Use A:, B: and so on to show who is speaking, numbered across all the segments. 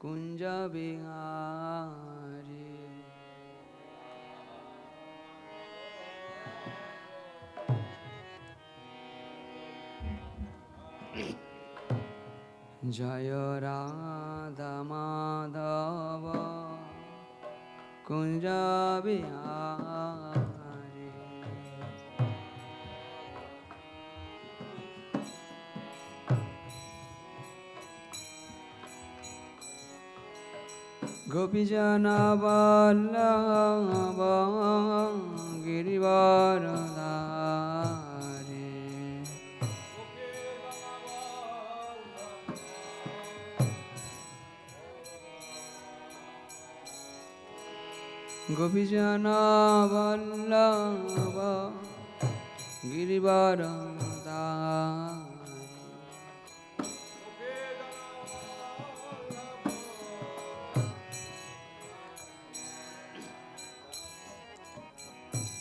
A: Kunja Bihari. Jaya Radha Madhava Kunja Bihari. Gopijana Vallabha Girivaradhari. Gopijana Vallabha Girivaradhari.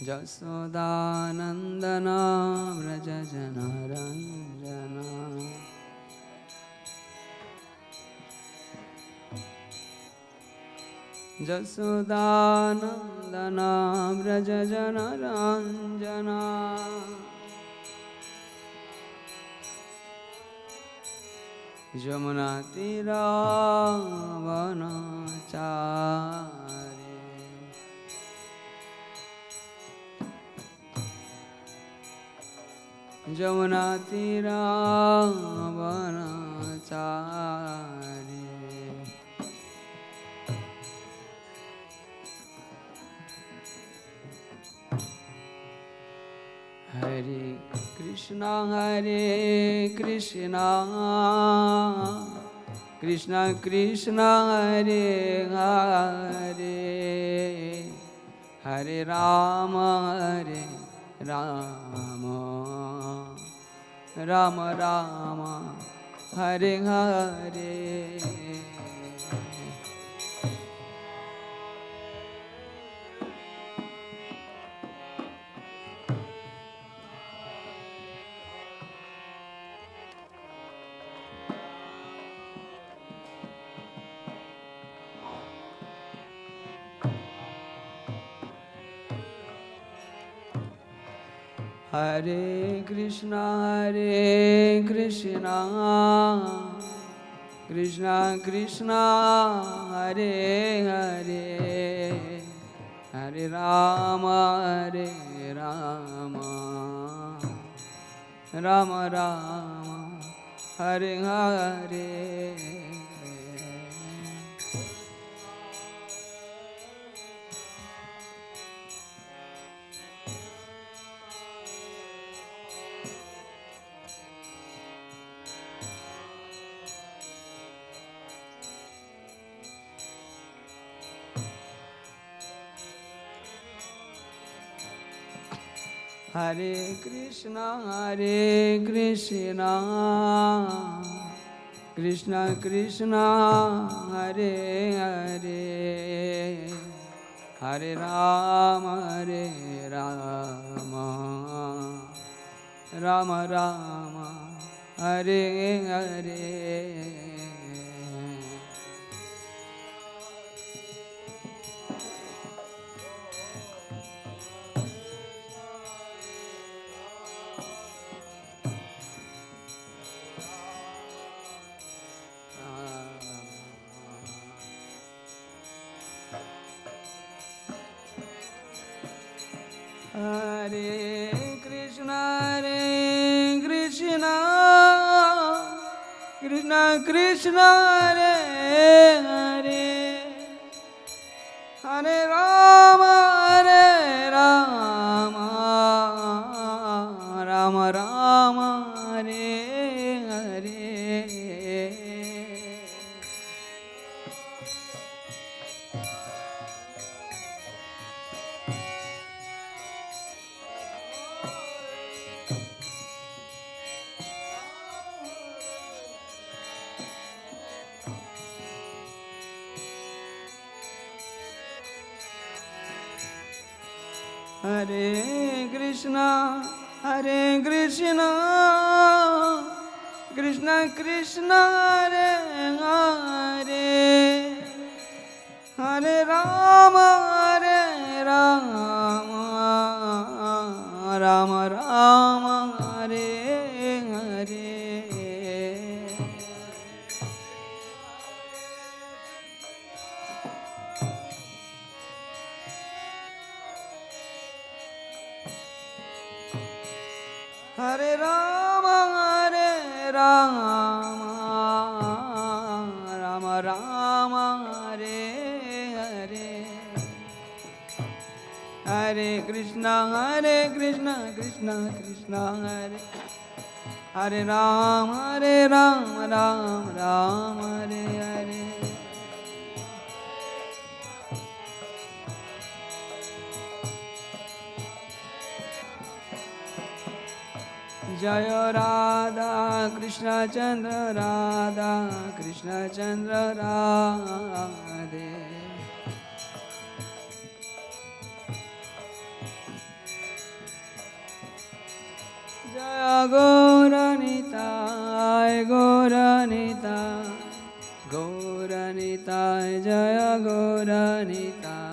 A: Jasodanandana Vraja Janaranjana. Jasodanandana Vraja Janaranjana. Jamuna Tira Vanachari. Jamuna Tira Vanachari. Hare Krishna Krishna Krishna Hare Hare, Hare Rama Rama Rama Hare Hare. Hare Krishna Krishna Krishna Hare Hare, Hare Rama Rama Rama Hare Hare. Hare Krishna Krishna Krishna Hare Hare, Hare Rama Rama Rama Hare Hare. Hare Krishna Krishna Krishna Hare Hare, Hare Rama Rama Rama Hare Hare. Hare Krishna Krishna Krishna Krishna Hare Hare Hare Rama Rama Rama Hare Hare Hare Rama Rama Rama Hare Hare Hare Krishna Krishna Krishna Hare Hare Ram Ram Ram Hare Hare Jaya Radha Krishna Chandra Radha Krishna Chandra Radhe Jaya Gauranitai Gauranitai Gauranitai Jaya Gauranitai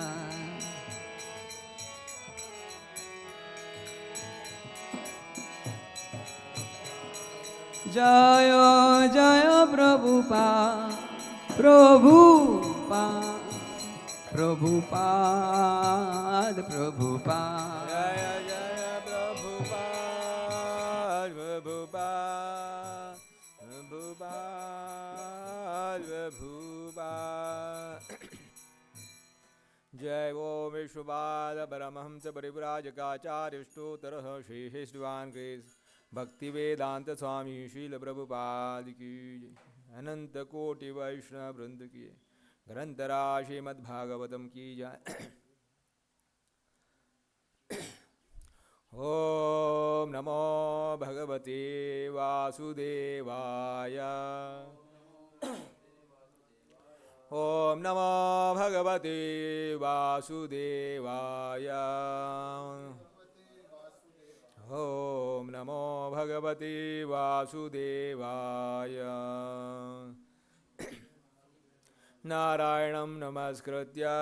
A: Jaya Jaya Prabhupada Prabhupada Prabhupada Prabhupada
B: Jaya Jaya Prabhupada Prabhupada Prabhupada Prabhupada Jai Om Vishwabhada Paramahamsa Parivrajakacharya Stotarah Shri Hishdivan Grace Bhakti Vedanta Swami Srila Prabhupada Ki Ananta Koti Vaishnava Vrinda Ki Grantara Srimad Bhagavatam Ki Jai Om Namo Bhagavate Vasudevaya Om Namo Bhagavate Vasudevaya Om Namo Bhagavate Vasudevaya Narayanam Namaskritya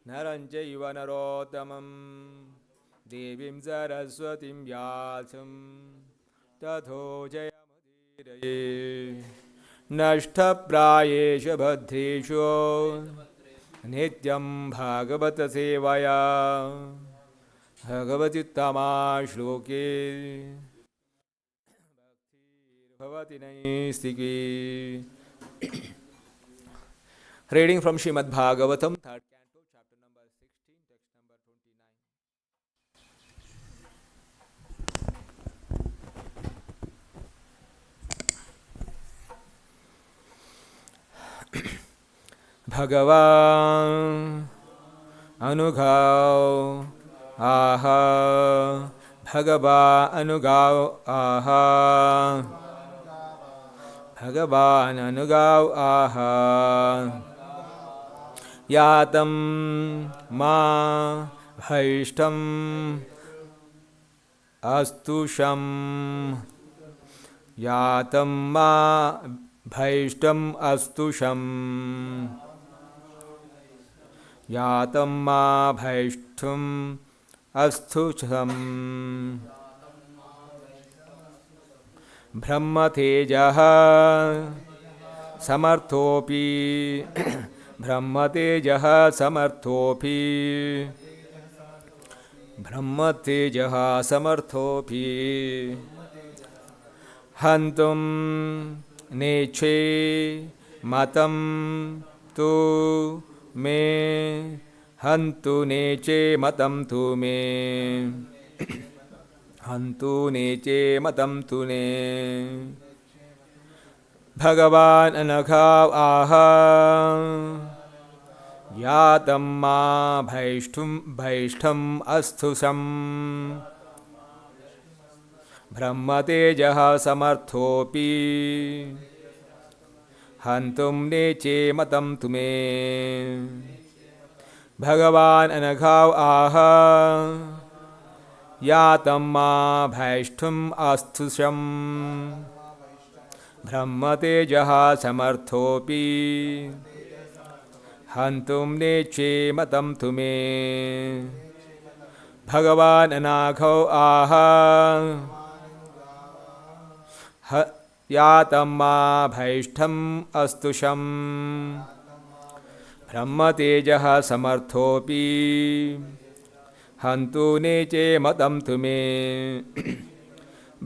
B: Naranchaiva Narottamam Devim Saraswatim Vyasam Tatho Jayamudiraye Nashtaprayesha Bhadreshu Nityam Bhagavata Sevaya Bhagavati Tama Shloke Bhavati Naistiki. Reading from Srimad Bhagavatam, 3rd Canto, chapter number 16, text number 29. Bhagavan Anughav Aha Bhagava Anughav Aha Bhagavan Anughav Aha Yatam Ma Bhaishtam Astusham Yatam Ma Bhaishtam Astusham Yatam Ma Bhaishtam Astusham Brahma Tejaha Samarthopi Brahma Tejaha Samarthopi Brahma Tejaha Samarthopi Hantum Neche Matam Tu Me Hantu Neche Matam Tu Me Hantu Neche Matam Tu Ne Bhagavan Anaghav Aha Yatam Ma Bhaishtam Asthusam Brahma Tejaha Samarthopi Hantum Neche Matam Tume Bhagavan Anaghav Aha Yatam Ma Bhaishtam Asthusam ब्रह्मतेजः समर्थोऽपि हन्तुं नेच्छे मतं तु मे भगवान् अनाघौ आह यातं मा भैष्ठम् अस्तुषम् ब्रह्मतेजः समर्थोऽपि हन्तु नेचे मतं तु मे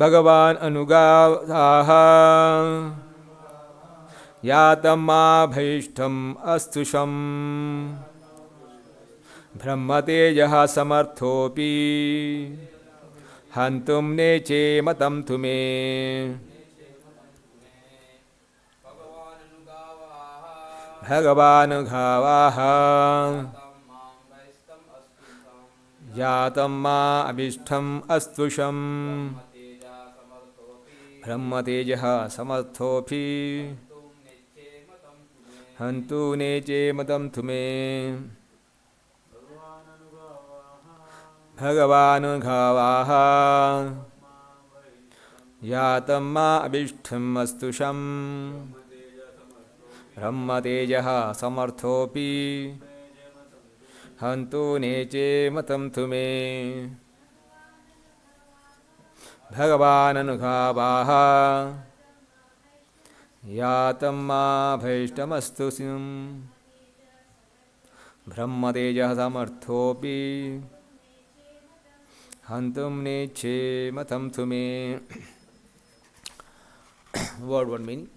B: भगवान् अनुगाः यातं मा भैष्ठम् अस्तुषम् ब्रह्मतेजः समर्थोऽपि हन्तुं नेचे मतं तु मे भगवानुगावाः यातं मा अभीष्टम् अस्तुषम् ब्रह्मतेजः समर्थोऽपि हन्तु नेचे मतं तु मे भगवानुगावाः यातं मा अभीष्टम् अस्तुषम् ब्रह्मतेजः समर्थोऽपि हन्तु नेचे मतं तु मे भगवाननुगावाः यातं मा भैष्टमस्तुषम् ब्रह्मतेजः समर्थोऽपि हन्तुं नेच्छे मतं तु मे Word one meaning.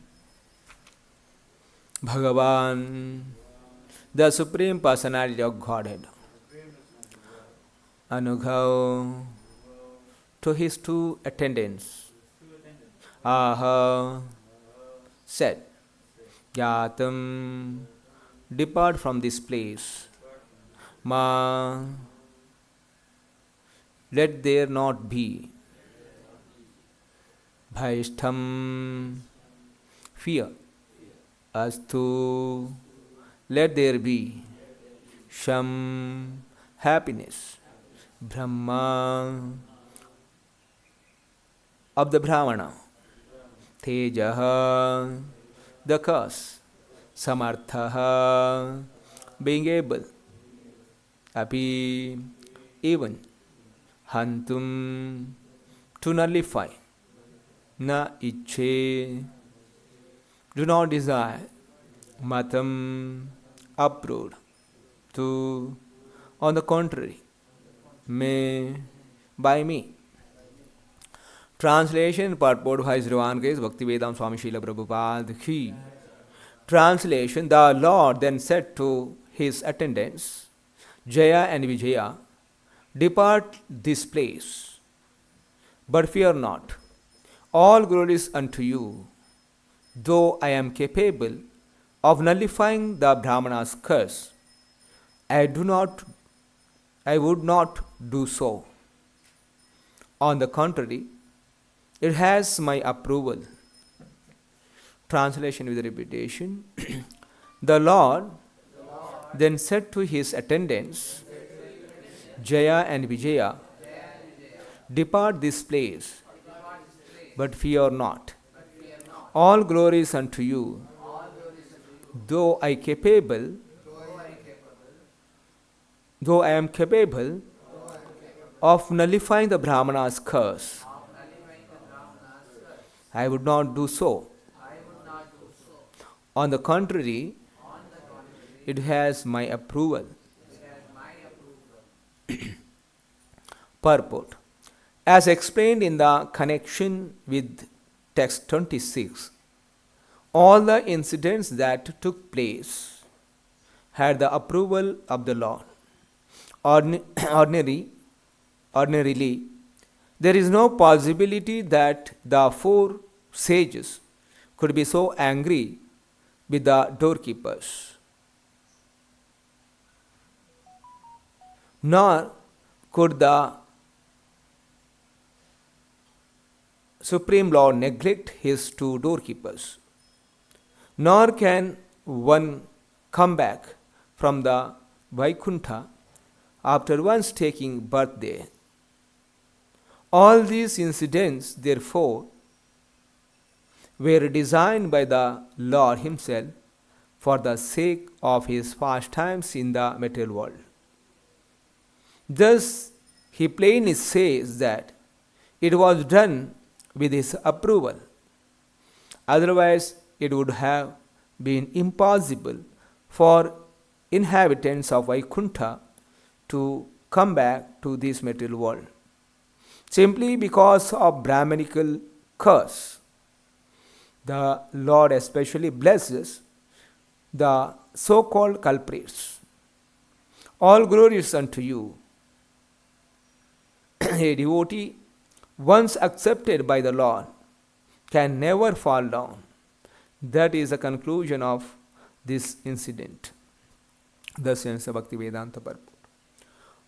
B: Bhagavan, the Supreme Personality of Godhead, Anughav, to his two attendants, Aha, said, Yatam, depart from this place. Ma, let there not be. Bhaishtham, fear. Astu, let there be. Sham, happiness. Brahma, of the Brahmana. Tejaha, the cause. Samarthaha, being able. Api, even. Hantum, to nullify. Na ichhe, do not desire. Matam, approved. To, on the contrary. Me, by me. Translation purport by Srimad Bhaktivedanta Swami Srila Prabhupada Ki. Translation: The Lord then said to his attendants, Jaya and Vijaya, depart this place, but fear not. All glory is unto you, though I am capable of nullifying the Brahmana's curse. I would not do so. On the contrary, it has my approval. Translation with repetition. The Lord then said to his attendants, Jaya and Vijaya, depart this place, but fear not. All glory is unto you, though I am capable of nullifying the Brahmana's curse. I would not do so. On the contrary, it has my approval. Purport. As explained in the connection with text 26, all the incidents that took place had the approval of the Lord. Ordinarily, there is no possibility that the four sages could be so angry with the doorkeepers, nor could the Supreme Lord neglect his two doorkeepers, nor can one come back from the Vaikuntha after once taking birth there. All these incidents, therefore, were designed by the Lord Himself for the sake of His pastimes in the material world. Thus, He plainly says that it was done with His approval. Otherwise, it would have been impossible for inhabitants of Vaikuntha to come back to this material world, simply because of Brahmanical curse. The Lord especially blesses the so-called culprits. All glory is unto you. A devotee once accepted by the Lord can never fall down. That is the conclusion of this incident. Thus ends the Bhakti Vedanta purport.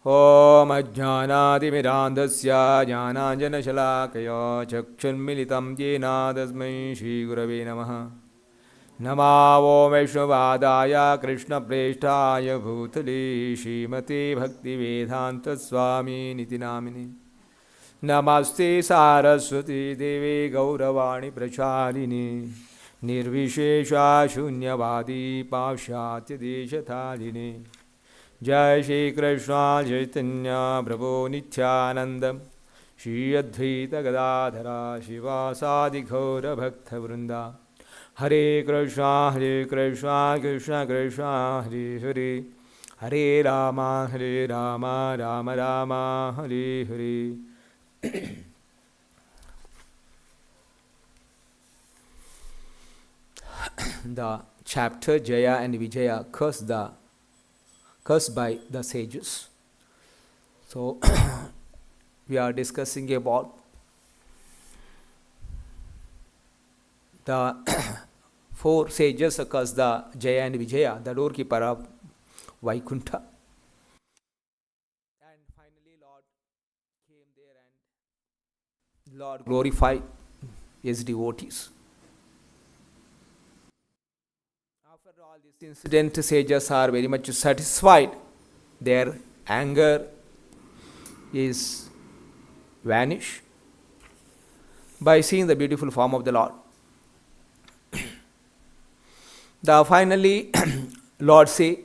B: Om Ajnanatimirandasya Jnananjanashalakaya Chakshunmilitam Jena Tasmai Shri Gurave Namaha. Namo Vaishnavadaya Krishna Preshtaya Bhutale Srimate Bhakti Vedanta Swami Niti Namini. Namaste Saraswati Devi Gauravani Pracharini Nirvishesha Shunyavadi Pavshatya Deshatharini. Jai Shri Krishna Chaitanya Prabhu Nityananda Shri Advaita Gadadhara Shivasadi Ghaura Bhakta Vrinda. Hare Krishna Krishna Krishna Hare Hare Hare Rama Rama Rama Hare Hare. The chapter Jaya and Vijaya cursed by the sages. So we are discussing about the four sages cursed the Jaya and Vijaya, the doorkeeper of Vaikuntha. And finally Lord came there and Lord glorified His devotees. After all this incident, sages are very much satisfied. Their anger is vanished by seeing the beautiful form of the Lord. The finally Lord say,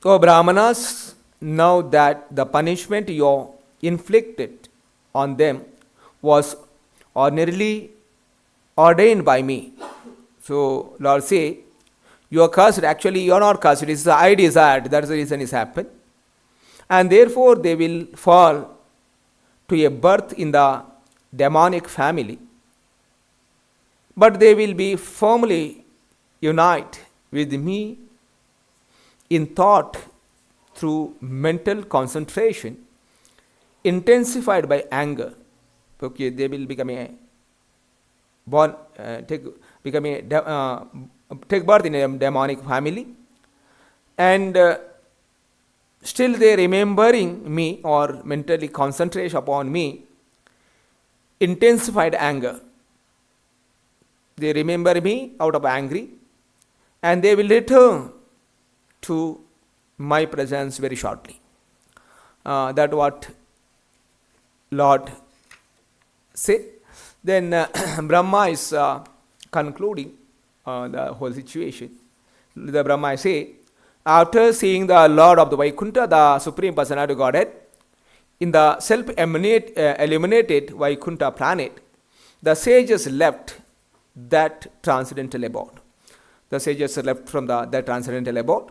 B: O Brahmanas, now that the punishment you inflicted on them was ordinarily ordained by me. So Lord say, you are cursed. Actually, you are not cursed. It is the I desired. That is the reason it happened. And therefore, they will fall to a birth in the demonic family. But they will be firmly united with me in thought through mental concentration, intensified by anger. Okay, they will become a take birth in a demonic family, and still they remembering me or mentally concentrate upon me, intensified anger. They remember me out of angry, and they will return to my presence very shortly. That what Lord say. Then Brahma is concluding the whole situation. The Brahma say, after seeing the Lord of the Vaikuntha, the Supreme Personality of Godhead, in the self-illuminated Vaikuntha planet, the sages left that transcendental abode. The sages left from that transcendental abode,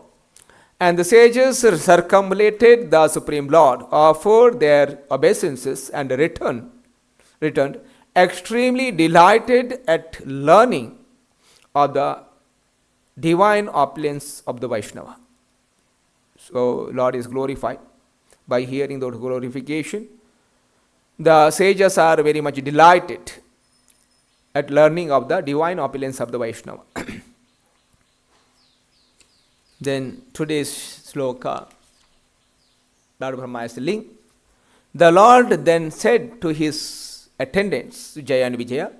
B: and the sages circumambulated the Supreme Lord, offered their obeisances, and returned extremely delighted at learning of the divine opulence of the Vaishnava. So Lord is glorified by hearing the glorification. The sages are very much delighted at learning of the divine opulence of the Vaishnava. Then today's sloka, Lord Brahma is telling, the Lord then said to his attendants, Jaya and Vijaya,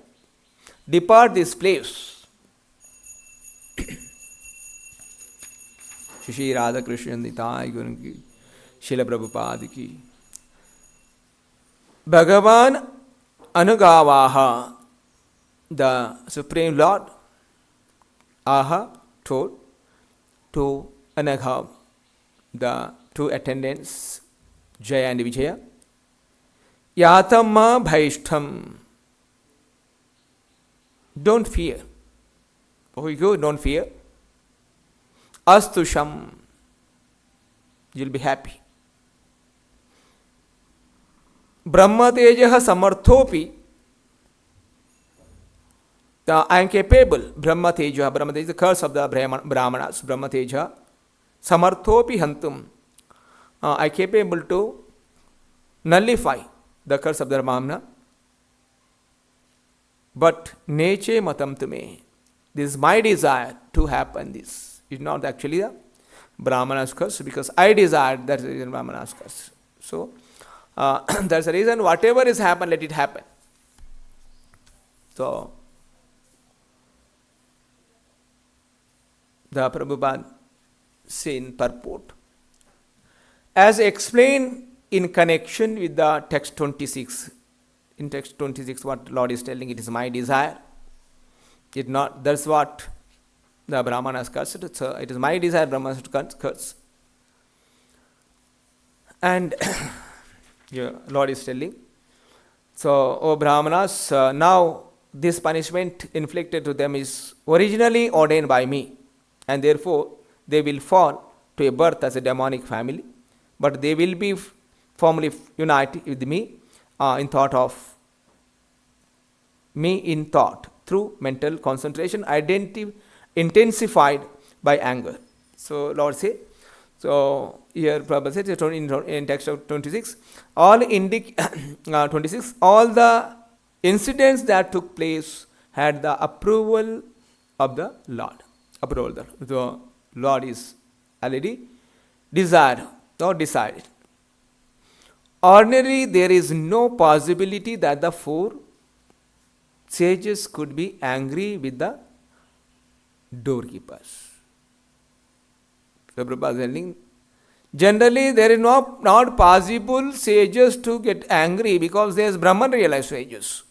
B: depart this place. Shri Radha Krishna Nitai Guru ki, Srila Prabhupada ki. Bhagavan Anugavaha the Supreme Lord Aha told to Anagha, the two attendants, Jaya and Vijaya, Yatamma Bhaishtam. Don't fear. Oh, you don't fear. Astusham. You'll be happy. Brahma Tejaha Samarthopi. I am capable. Brahma Teja. Brahma Teja is the curse of the Brahmanas. Brahma Teja. Samarthopi Hantum. I am capable to nullify the curse of the Brahmana. But Neche Matam Tume. This is my desire to happen. This is not actually the Brahmana's curse, because I desired, that's the reason Brahmana's curse. So, that's the reason whatever is happen, let it happen. So, the Prabhupada in purport, as explained in connection with the text 26. In text 26, what Lord is telling, it is my desire. It not. That's what the Brahmanas cursed. So it is my desire Brahmanas to curse. And Lord is telling, so, O Brahmanas, now this punishment inflicted to them is originally ordained by me, and therefore they will fall to a birth as a demonic family, but they will be firmly united with me in thought of me in thought through mental concentration, intensified by anger. So Lord say, so here Prabhupada said in text of 26, all 26, all the incidents that took place had the approval of the Lord. Approval. The Lord is already desired or decided. Ordinarily, there is no possibility that the four sages could be angry with the doorkeepers. So Prabhupada is telling, generally there is not possible sages to get angry, because there is Brahman realized sages.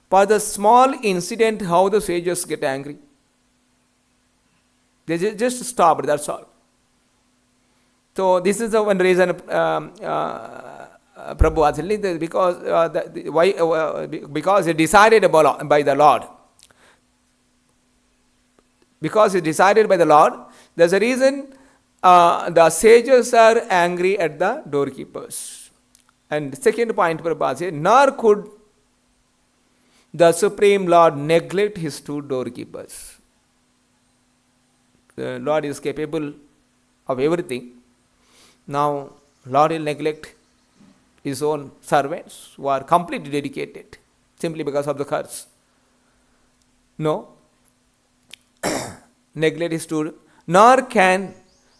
B: For the small incident, how the sages get angry? They just stopped, that's all. So this is the one reason Prabhu was telling that, because it decided by the Lord. Because it decided by the Lord, there's a reason the sages are angry at the doorkeepers. And second point Prabhupada said, nor could the Supreme Lord neglect his two doorkeepers. The Lord is capable of everything. Now, Lord will neglect his own servants who are completely dedicated simply because of the curse. No. Neglect his two, nor can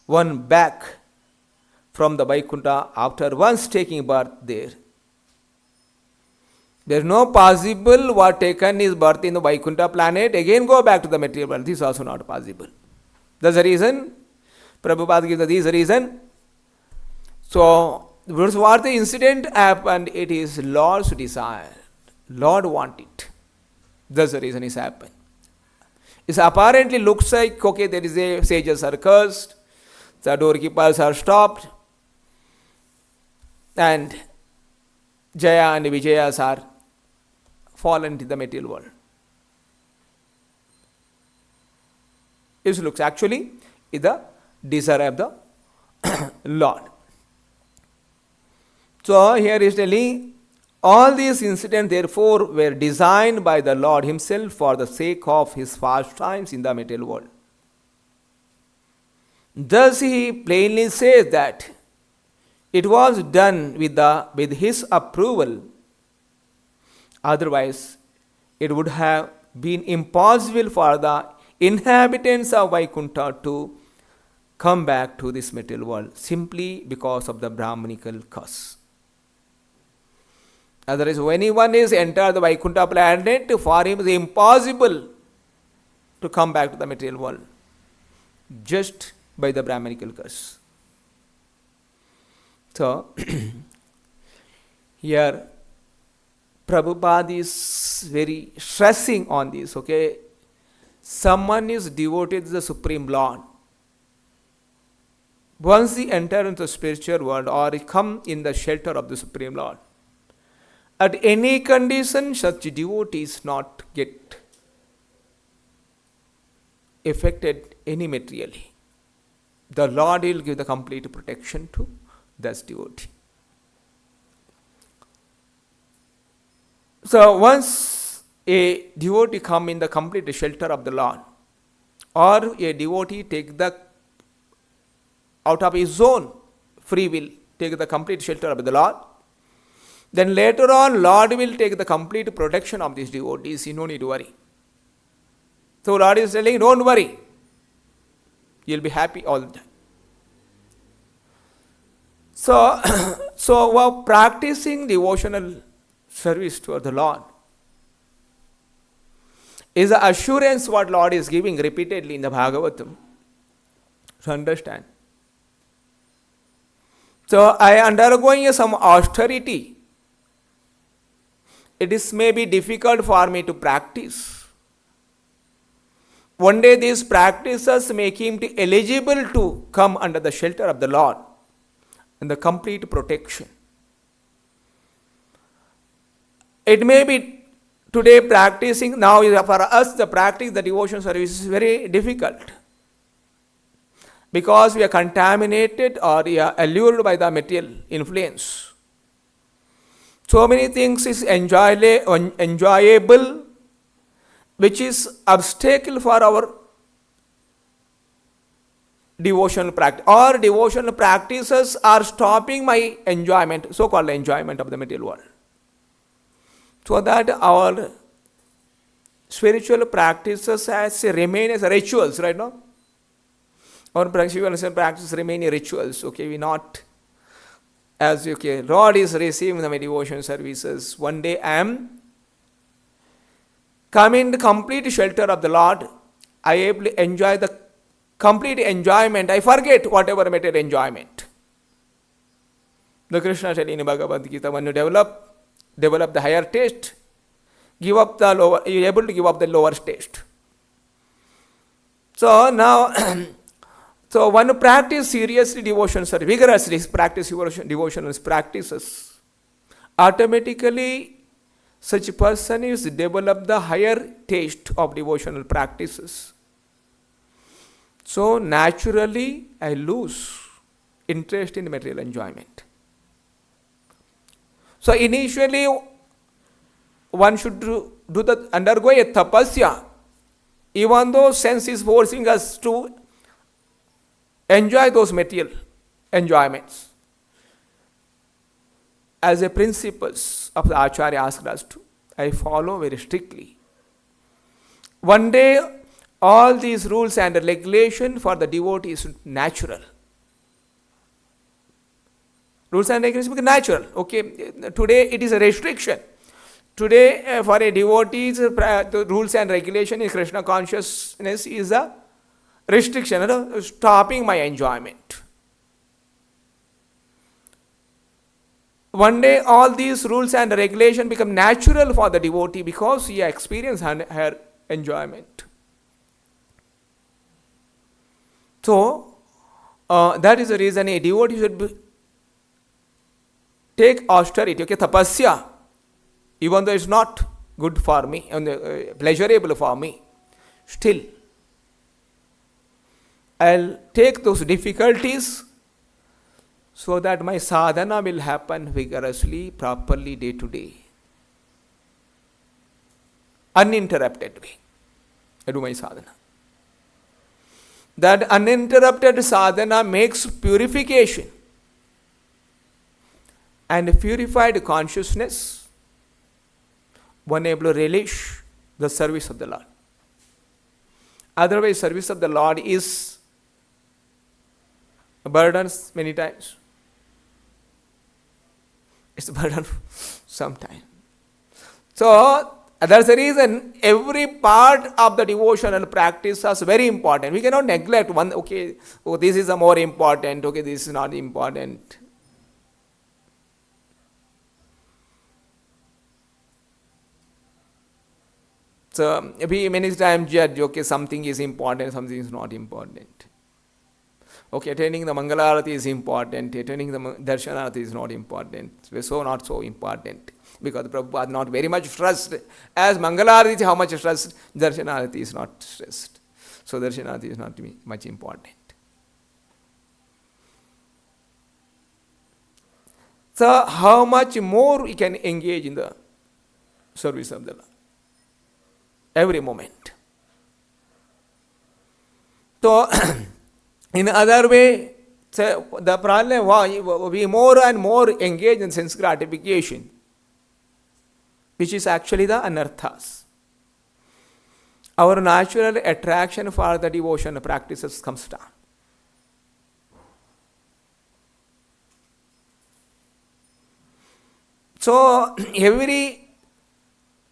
B: one back from the Vaikuntha after once taking birth there. There is no possible what taken his birth in the Vaikuntha planet, again go back to the material world. This is also not possible. That's the reason, Prabhupada gives this reason. So, what the incident happened, it is Lord's desire. Lord want it. That's the reason it happened. It apparently looks like, okay, there is a sages are cursed, the doorkeepers are stopped, and Jaya and Vijayas are fallen into the material world. It looks actually is the desire of the Lord. So here is telling, all these incidents therefore were designed by the Lord himself for the sake of his pastimes in the material world. Thus he plainly says that it was done with his approval. Otherwise, it would have been impossible for the inhabitants of Vaikuntha to come back to this material world simply because of the Brahmanical curse. Otherwise, when anyone is entered the Vaikuntha planet, for him it is impossible to come back to the material world just by the Brahmanical curse. So, here Prabhupada is very stressing on this, okay? Someone is devoted to the Supreme Lord. Once he enter into the spiritual world or he come in the shelter of the Supreme Lord, at any condition such devotees not get affected any materially. The Lord will give the complete protection to this devotee. So once a devotee come in the complete shelter of the Lord, or a devotee take the out of his own free will, take the complete shelter of the Lord, then later on Lord will take the complete protection of these devotees. You no need to worry. So Lord is telling, don't worry. You'll be happy all the time. So while practicing devotional service toward the Lord is the assurance what Lord is giving repeatedly in the Bhagavatam. To understand. So I am undergoing some austerity. It is maybe difficult for me to practice. One day these practices make him eligible to come under the shelter of the Lord and the complete protection. It may be today practicing, now for us the practice, the devotion service is very difficult. Because we are contaminated or we are allured by the material influence. So many things is enjoyable, which is obstacle for our devotional practice. Or devotional practices are stopping my enjoyment, so-called enjoyment of the material world. So that our spiritual practices remain as rituals, right now. Our spiritual practices remain rituals, okay, we not as okay, Lord is receiving the devotion services. One day I am coming to complete shelter of the Lord. I able to enjoy the complete enjoyment. I forget whatever material enjoyment. The Krishna said in Bhagavad Gita, when you develop the higher taste, give up the lower, you are able to give up the lower taste. So now, so when you practice seriously devotion, vigorously practice devotional practices, automatically such a person is develop the higher taste of devotional practices. So naturally I lose interest in material enjoyment. So initially one should undergo a tapasya, even though sense is forcing us to enjoy those material enjoyments. As a principles of the Acharya asked us to, I follow very strictly. One day all these rules and regulation for the devotee is natural. Rules and regulations become natural. Okay, today it is a restriction. Today for a devotee, the rules and regulation in Krishna consciousness is a restriction, stopping my enjoyment. One day all these rules and regulation become natural for the devotee because he experiences her enjoyment. So that is the reason a devotee should take austerity, okay, tapasya, even though it's not good for me and pleasurable for me, still I'll take those difficulties so that my sadhana will happen vigorously, properly, day to day, uninterrupted way. I do my sadhana. That uninterrupted sadhana makes purification. And purified consciousness, one able to relish the service of the Lord. Otherwise, service of the Lord is burdens many times. It's a burden sometimes. So that's the reason every part of the devotional practice is very important. We cannot neglect one, okay, oh, this is a more important, okay, this is not important. So we many times judge, okay, something is important, something is not important. Okay, attending the Mangalarati is important, attending the Darshanarati is not important. So not so important. Because Prabhupada not very much stressed. As Mangalarati is how much stressed, Darshanarati is not stressed. So Darshanarati is not much important. So how much more we can engage in the service of the Lord? Every moment. So in other way, so the problem was we more and more engage in sense gratification, which is actually the anarthas. Our natural attraction for the devotion practices comes down. So every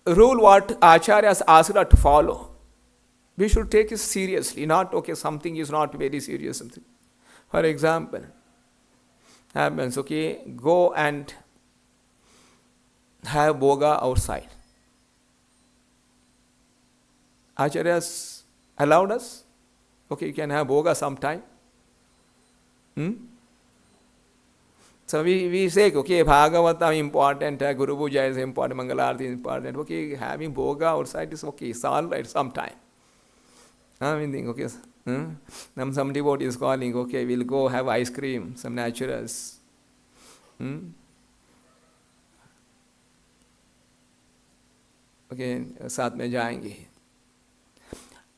B: rule what acharyas asked us to follow, we should take it seriously, not okay, something is not very serious. Something. For example, happens, okay, go and have boga outside. Acharyas allowed us, okay, you can have boga sometime. So we say, okay, Bhagavatam important, Guru Puja is important, Mangalarti is important. Okay, having boga outside is okay, it's all right sometime. I mean, okay, some devotee is calling, okay, we'll go have ice cream, some naturals. Okay, साथ में जाएंगे.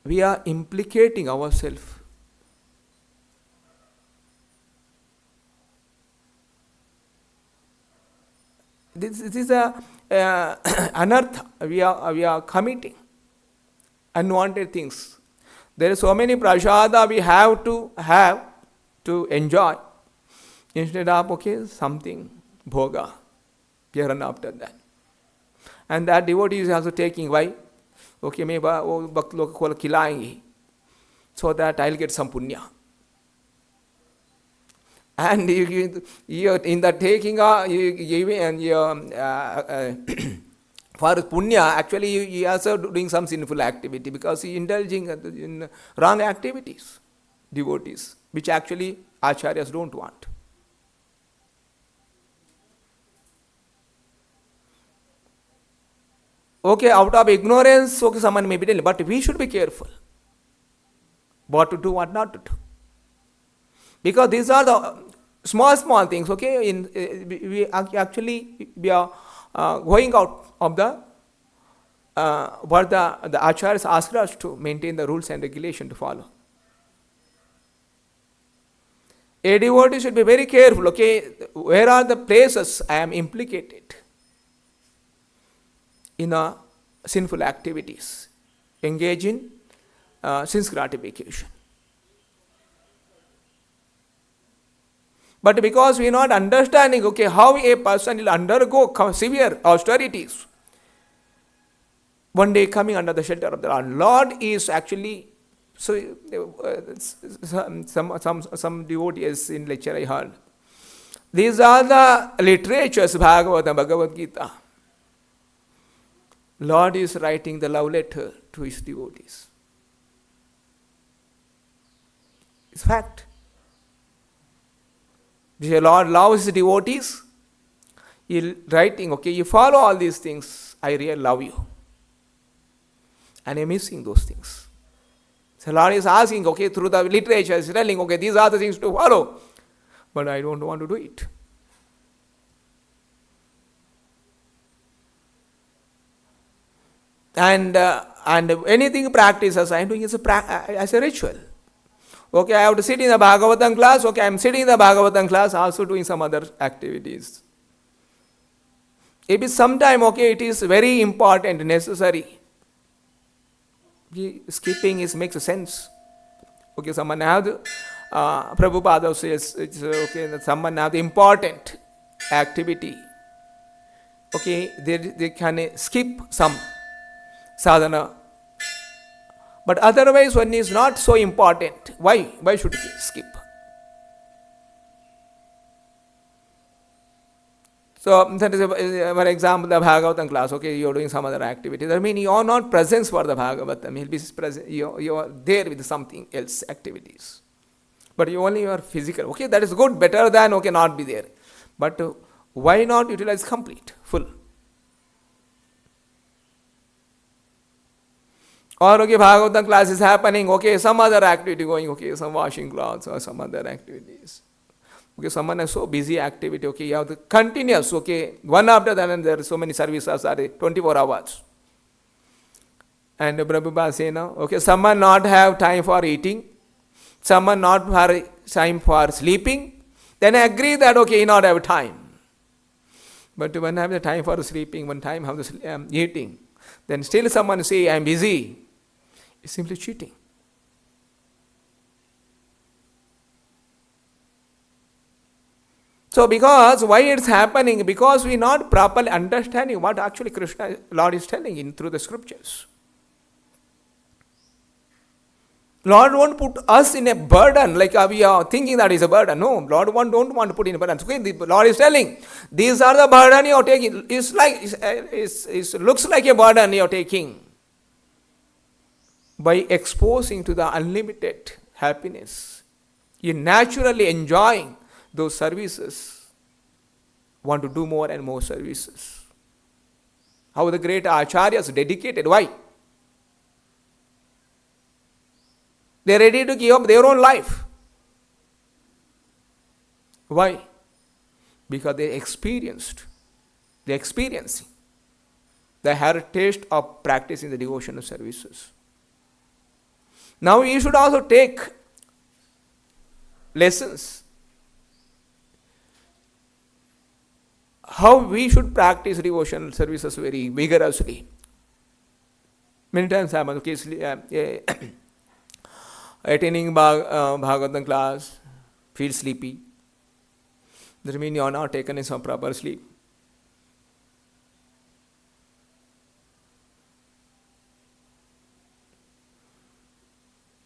B: We are implicating ourselves. This is a anartha. We are committing unwanted things. There are so many prasada we have to enjoy. Instead of okay, something bhoga, here and after that. And that devotee is also taking why? Okay, maybe bhakt log ko khilayenge, so that I'll get some punya. And you in the taking for punya, actually you also doing some sinful activity because you indulging in wrong activities, devotees, which actually acharyas don't want. Okay, out of ignorance, okay, someone may be telling, but we should be careful what to do, what not to do. Because these are the small things, okay? We are going out of the what the acharyas asked us to maintain the rules and regulation to follow. A devotee should be very careful, okay? Where are the places I am implicated in sinful activities? Engage in sense gratification. But because we are not understanding, okay, how a person will undergo severe austerities, one day coming under the shelter of the Lord. Lord is actually, so some devotees in lecture I heard. These are the literatures, Bhagavatam, Bhagavad Gita. Lord is writing the love letter to his devotees. It's fact. The Lord loves his devotees. He is writing, okay, you follow all these things, I really love you. And I am missing those things. So Lord is asking, okay, through the literature, is telling, okay, these are the things to follow. But I don't want to do it. And anything practices, I am doing as a ritual. Okay, I have to sit in the Bhagavatam class. Okay, I am sitting in the Bhagavatam class, also doing some other activities. If it's sometime, okay, it is very important, necessary. Skipping makes sense. Okay, someone have the, Prabhupada says, it's okay, someone have the important activity. Okay, they can skip some sadhana. But otherwise, one is not so important. Why? Why should we skip? So, that is, for example, the Bhagavatam class, okay, you are doing some other activity. That means you are not present for the Bhagavatam. He'll be present, you are there with something else, activities. But you only are physical. Okay, that is good, better than, okay, not be there. But why not utilize complete, full? Or, okay, Bhagavatam class is happening, okay, some other activity going, okay, some washing clothes or some other activities. Okay, someone has so busy activity, okay, you have to continuous, okay, one after the other, there are so many services are 24 hours. And Prabhupada say now, okay, someone not have time for eating, someone not have time for sleeping, then I agree that, okay, you not have time. But when I have the time for sleeping, when time have the eating, then still someone say, I am busy. It's simply cheating. So because why it's happening? Because we not properly understanding what actually Krishna Lord is telling in through the scriptures. Lord won't put us in a burden like we are thinking that is a burden. No, Lord don't want to put in a burden. Okay, the Lord is telling, these are the burden you are taking. It's like it looks like a burden you are taking. By exposing to the unlimited happiness, you naturally enjoying those services, want to do more and more services. How the great acharyas dedicated, why? They are ready to give up their own life. Why? Because they're experiencing the heritage of practicing the devotional services. Now you should also take lessons how we should practice devotional services very vigorously. Many times I am attending Bhagavatam class, feel sleepy. That means you are not taken in some proper sleep.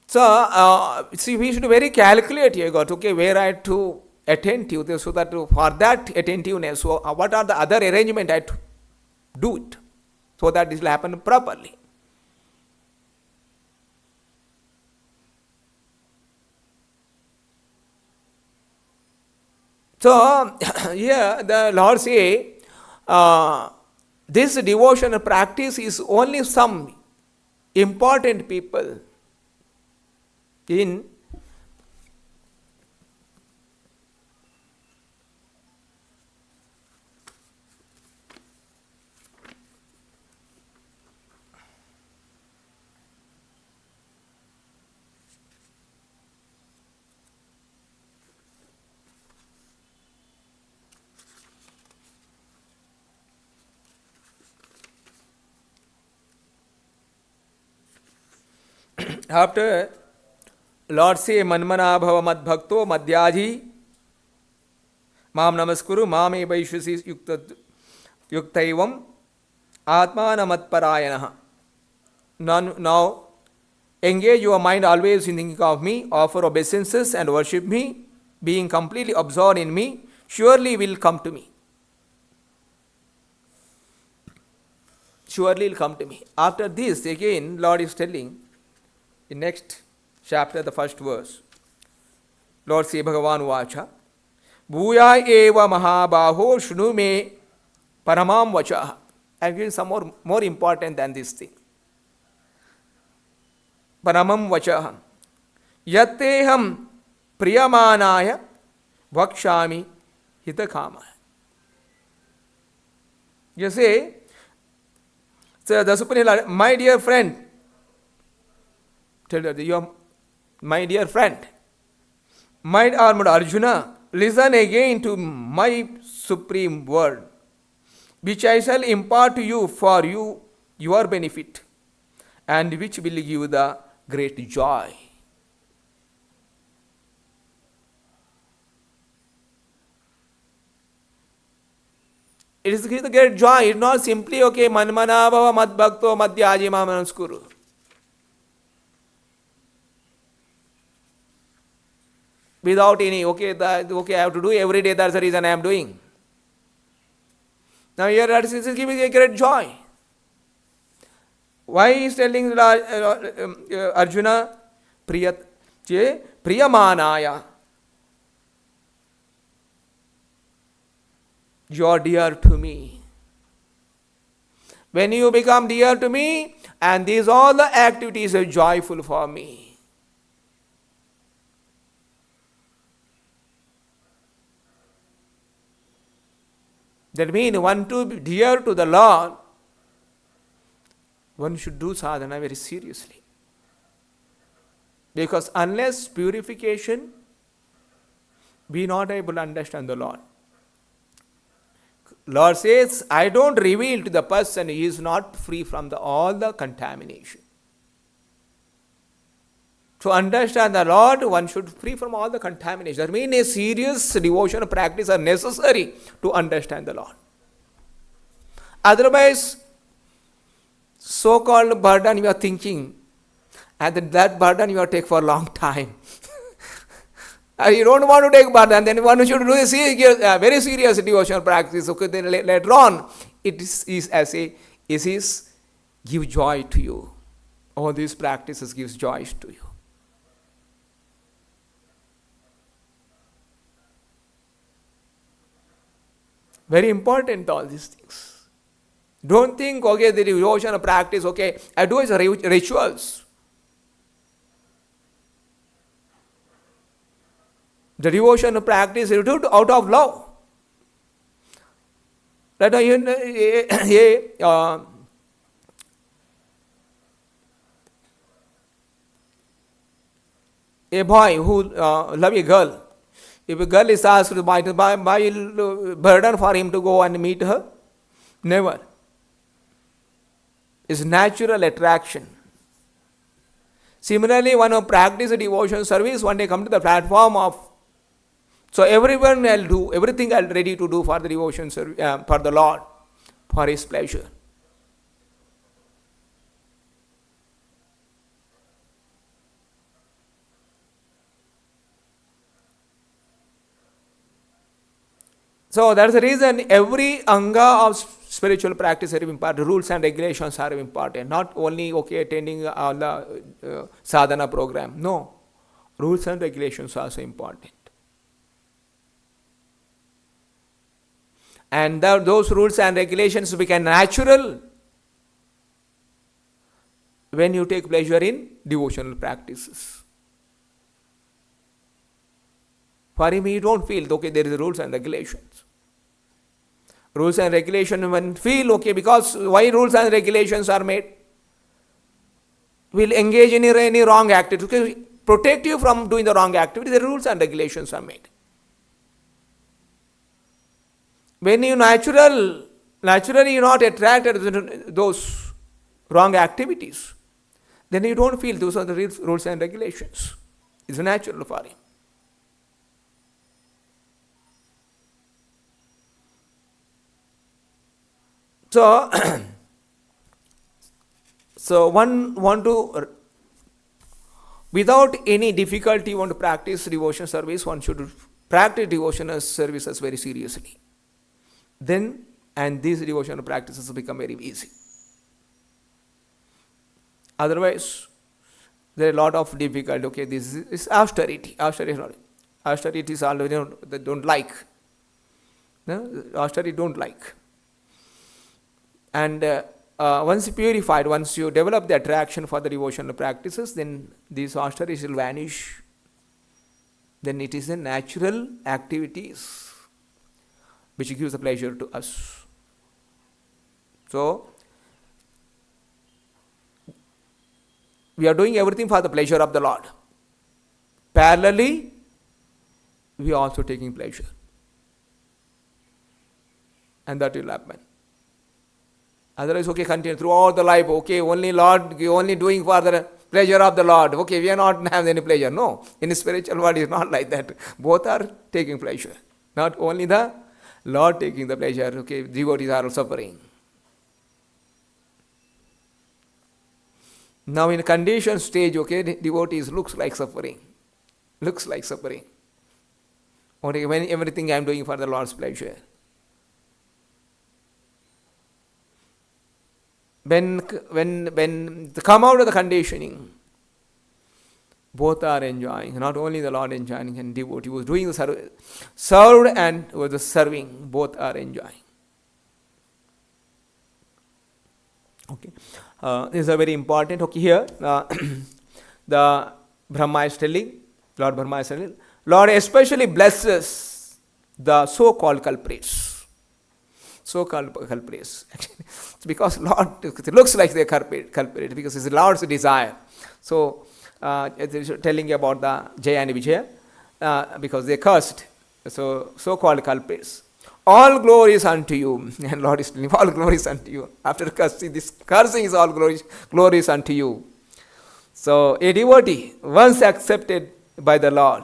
B: So, see, we should very calculate here, got okay, where I have to attentive, so that for that attentiveness, so what are the other arrangement I have to do it, so that this will happen properly. So, here the Lord say, this devotional practice is only some important people in after Lord say, Manmana bhava mad bhakto madhyaji mam namaskuru mame vaishvasi yuktaivam atmana matparayanaha. Now engage your mind always in thinking of me, offer obeisances and worship me, being completely absorbed in me, surely will come to me. Surely will come to me. After this, again, Lord is telling in next chapter, the first verse. Lord say, Bhagavan Vacha, Bhuya eva mahabaho shunu me paramam vacha. I am giving some more important than this thing. Paramam vacha. Yatteham priyamanaya vakshami hitakama. You say, so the Supreme Lord, my dear friend, tell her, you are my dear friend, my armed Arjuna, listen again to my supreme word, which I shall impart to you for your benefit, and which will give you the great joy. It is the great joy. It's not simply, okay, manmana bhava mad bhakto madhyaji mamanaskuru. Without any, okay, I have to do every day, that's the reason I am doing. Now here this is giving a great joy. Why he is telling Arjuna, Priyamanaya, you are dear to me. When you become dear to me, and these all the activities are joyful for me. That means one to be dear to the Lord, one should do sadhana very seriously. Because unless purification, we are not able to understand the Lord. Lord says, I don't reveal to the person he is not free from all the contamination. To understand the Lord, one should free from all the contamination. That means a serious devotion practice are necessary to understand the Lord. Otherwise, so-called burden you are thinking, and that burden you are take for a long time. You don't want to take burden, then one should do a very serious devotional practice. Okay, then later on, it is give joy to you. All these practices gives joy to you. Very important, all these things. Don't think, okay, the devotional practice, okay, I do as rituals. The devotion practice is out of love. That a boy who loves a girl, if a girl is asked to buy burden for him to go and meet her, never. It's natural attraction. Similarly, one who practices devotion service, one day come to the platform of, so everyone will do, everything I'll ready to do for the devotion service, for the Lord, for His pleasure. So that's the reason every anga of spiritual practice are important. Rules and regulations are important. Not only attending the sadhana program. No, rules and regulations are also important. And those rules and regulations become natural when you take pleasure in devotional practices. For him, you don't feel, okay, there is rules and regulations. Rules and regulations, when feel, okay, because why rules and regulations are made? Will engage in any wrong activity. Okay, protect you from doing the wrong activity, the rules and regulations are made. When you naturally you're not attracted to those wrong activities, then you don't feel those are the rules and regulations. It's natural for him. So one want to, without any difficulty, want to practice devotion service, one should practice devotional services very seriously. Then, and these devotional practices become very easy. Otherwise, there are a lot of difficulty. Okay, this is austerity. Austerity is already they don't like. No? Austerity don't like. And once purified, once you develop the attraction for the devotional practices, then these austerities will vanish. Then it is a natural activities which gives the pleasure to us. So, we are doing everything for the pleasure of the Lord. Parallelly, we are also taking pleasure. And that will happen. Otherwise, okay, continue throughout the life, okay, only Lord, only doing for the pleasure of the Lord. Okay, we are not having any pleasure. No, in the spiritual world, it's not like that. Both are taking pleasure. Not only the Lord taking the pleasure, okay, devotees are suffering. Now in a conditioned stage, okay, devotees looks like suffering. Looks like suffering. Okay, when everything I am doing for the Lord's pleasure. when they come out of the conditioning, both are enjoying. Not only the Lord enjoying and devotee who was doing the service, served and who was serving, both are enjoying. Okay, this is a very important. Okay, here the Brahma is telling, Lord Brahma is telling, Lord especially blesses the so-called culprits. So-called culprits. It's because Lord, it looks like they are culprit because it's the Lord's desire. So, telling about the Jaya and Vijaya, because they cursed. So-called culprits. All glory is unto you. And Lord is telling, all glory is unto you. After cursing, this cursing is all glory is unto you. So, a devotee, once accepted by the Lord,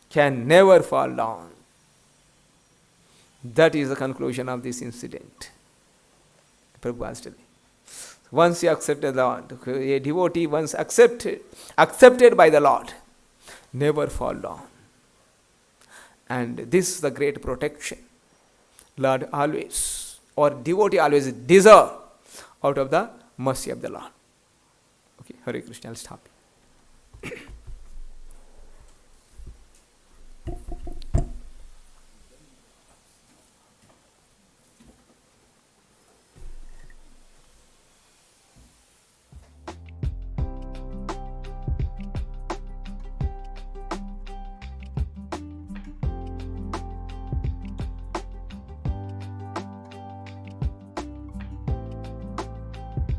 B: can never fall down. That is the conclusion of this incident. Prabhupada is telling. Once you accepted the Lord, a devotee once accepted by the Lord, never fall down. And this is the great protection. Lord always, or devotee always deserve out of the mercy of the Lord. Okay, Hare Krishna, I'll stop.